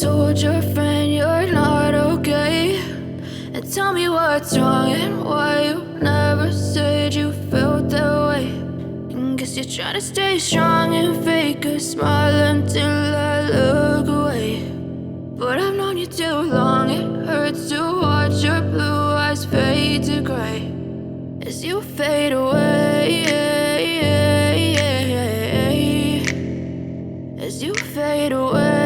told your friend you're not okay, and tell me what's wrong and why you never said you felt that way. And guess you're trying to stay strong and fake a smile until I look away. But I've known you too long, it hurts to watch your blue eyes fade to gray as you fade away, as you fade away.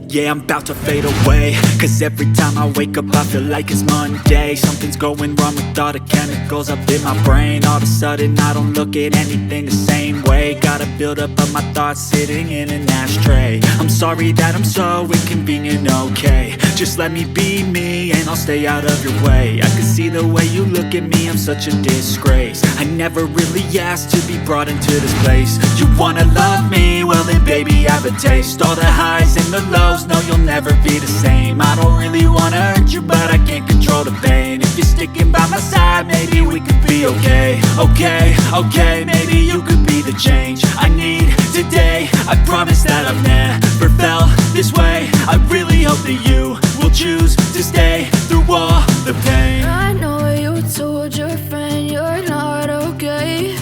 Yeah, I'm about to fade away, cause every time I wake up I feel like it's Monday. Something's going wrong with all the chemicals up in my brain. All of a sudden I don't look at anything the same way. Gotta build up of my thoughts sitting in an ashtray. I'm sorry that I'm so inconvenient, okay. Just let me be me and I'll stay out of your way. I can see the way you look at me, I'm such a disgrace. I never really asked to be brought into this place. You wanna love me? Well then baby I have a taste. All the highs and the lows, no you'll never be the same. I don't really wanna hurt you but I can't control the pain. If you're sticking by my side maybe we could be okay. Okay, maybe you could be the change I need today. I promise that I've never felt this way. I really hope that you will choose to stay through all the pain. I know you told your friend you're not okay,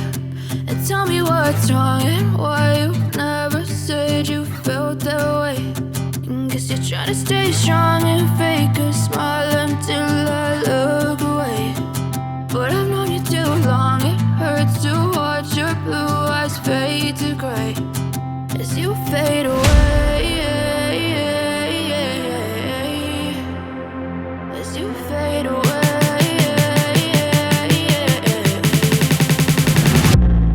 and tell me what's wrong and why you never said you felt that way. And guess you're trying to stay strong and fake a smile until I look away. But I've known you too long, it hurts to watch your blue eyes fade to gray as you fade away, as you fade away.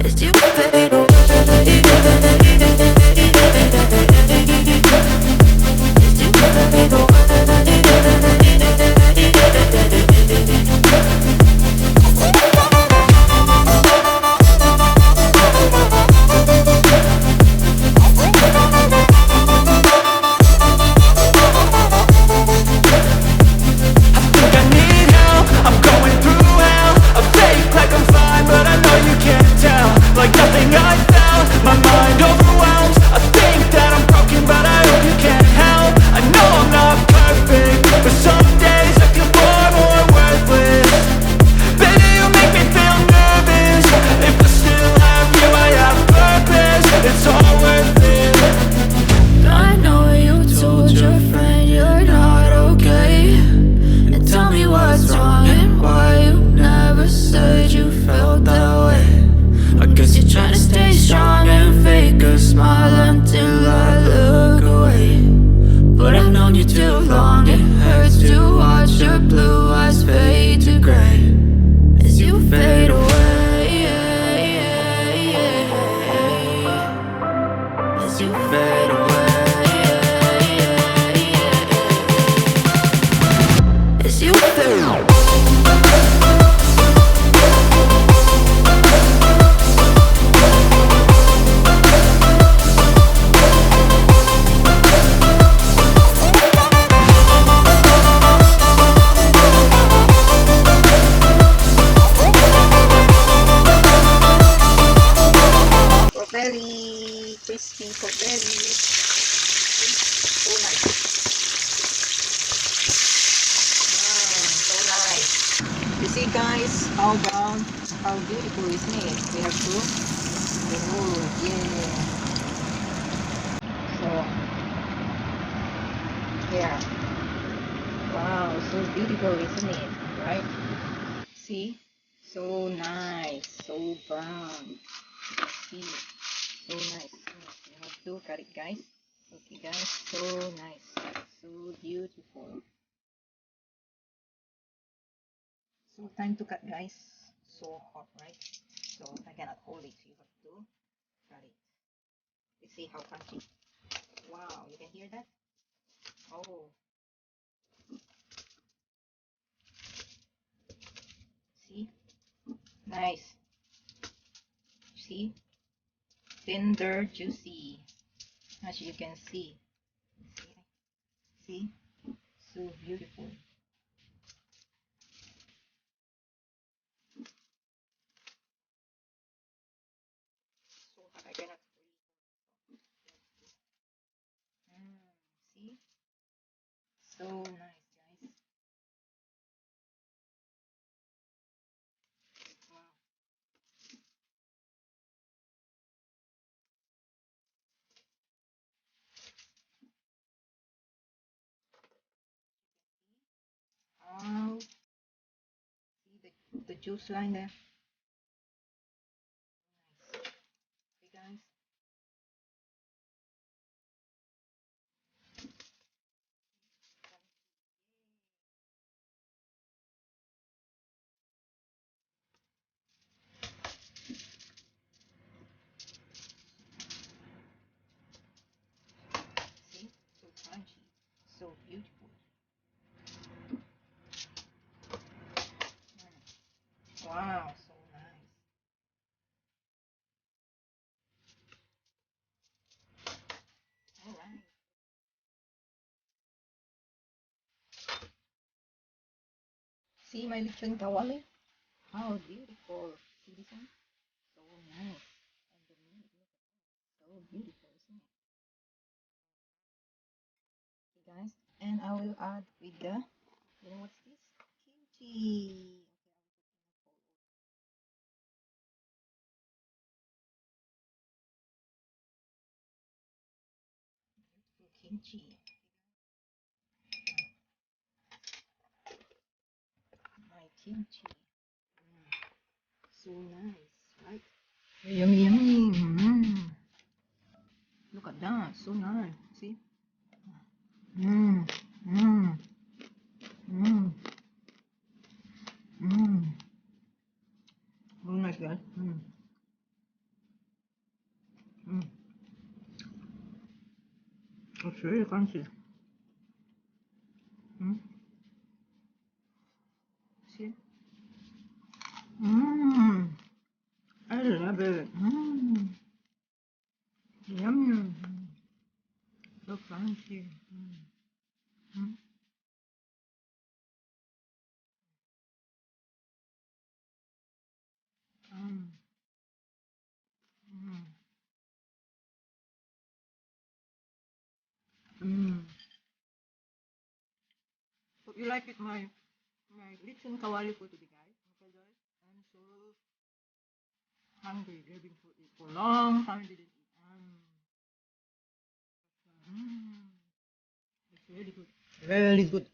As you fade away, as you fade away. Like nothing I felt, my mind overwhelmed. I think that I'm broken but I hope you can't help. I know I'm not perfect, but some days I feel far more worthless. Baby, you make me feel nervous. If I still have you, I have purpose. It's all worth it. I know you told your friend you're not okay, and tell me what's wrong and why you never said you felt that way. I guess you're trying to stay strong and fake a smile until I look away. But I've known you too long, it hurts to watch your blue eyes fade to gray as you fade away, as you fade away, as you fade away. Very crispy pork belly. So nice. Wow, so nice. You see guys, how brown, how beautiful isn't it? We have to remove, yeah. So, yeah. Wow, so beautiful isn't it? Right? See? So nice, so brown. See? So nice. You have to cut it guys. Okay guys, so nice, so beautiful. So time to cut guys. So hot, right? So I cannot hold it. You have to cut it. You see how crunchy. Wow, you can hear that? Oh, see? Nice. See? Tender, juicy. As you can see. See? So beautiful. So hot, I cannot juice line there. Nice. Okay, guys. See? So crunchy. So beautiful. Wow, so nice. Alright. See my lechon kawali? How beautiful. See this one? So nice. And the meat, look at that. So beautiful, isn't it? Okay, guys. And I will add with the, you know what's this? Kimchi. Okay, kimchi. My kimchi. So nice, right? Yummy, yummy. Look at that. So nice. See? Mmm. Mmm. Mmm. Mmm. So nice, guys. Mmm. It's really crunchy. Mmm. See? Mmm. I love it. Mmm. Yummy. So crunchy. Mmm. Mmm. Mmm. Mmm. Hope you like it, my lechon kawali for today, guys. Okay, guys. I'm so hungry. I've been for it for a long time. Didn't eat. It's really good. Really good.